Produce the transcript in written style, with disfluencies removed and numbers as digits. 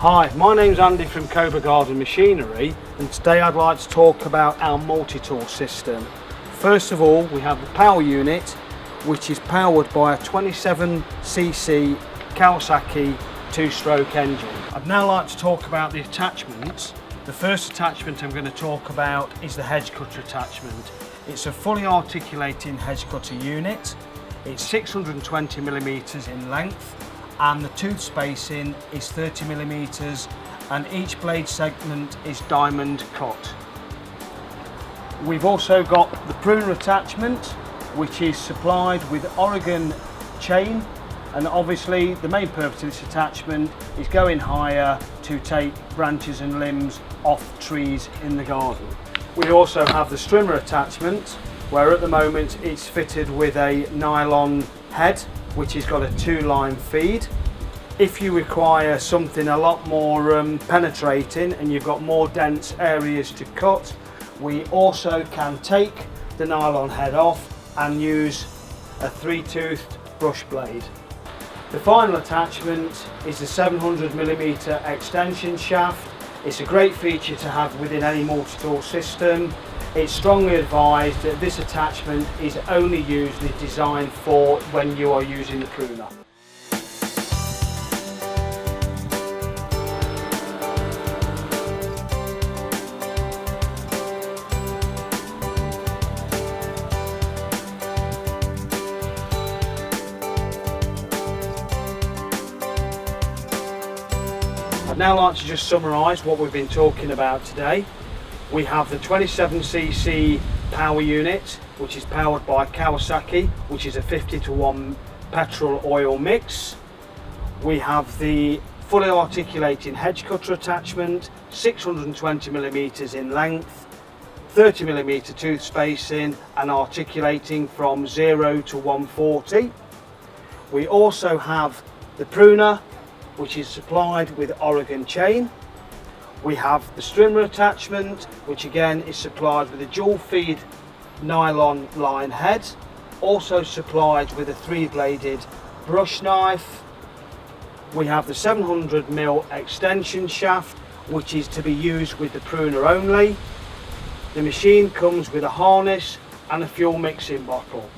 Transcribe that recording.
Hi, my name's Andy from Cobra Garden Machinery, and today I'd like to talk about our multi-tool system. First of all, we have the power unit, which is powered by a 27cc Kawasaki 2-stroke engine. I'd now like to talk about the attachments. The first attachment I'm going to talk about is the hedgecutter attachment. It's a fully articulating hedgecutter unit. It's 620mm in length, and the tooth spacing is 30mm, and each blade segment is diamond cut. We've also got the Pruner attachment, which is supplied with Oregon chain, and obviously the main purpose of this attachment is going higher to take branches and limbs off trees in the garden. We also have the strimmer attachment, where at the moment it's fitted with a nylon head, which has got a 2-line feed. If you require something a lot more penetrating and you've got more dense areas to cut, we also can take the nylon head off and use a 3-toothed brush blade. The final attachment is the 700mm extension shaft. It's a great feature to have within any multi-tool system. It's strongly advised that this attachment is only usually designed for when you are using the pruner. I'd now like to just summarise what we've been talking about today. We have the 27cc power unit, which is powered by Kawasaki, which is a 50-to-1 petrol oil mix. We have the fully articulating hedgecutter attachment, 620mm in length, 30mm tooth spacing, and articulating from 0 to 140. We also have the pruner, which is supplied with Oregon chain. We have the strimmer attachment, which again is supplied with a dual feed nylon line head, also supplied with a 3-bladed brush knife. We have the 700mm extension shaft, which is to be used with the pruner only. The machine comes with a harness and a fuel mixing bottle.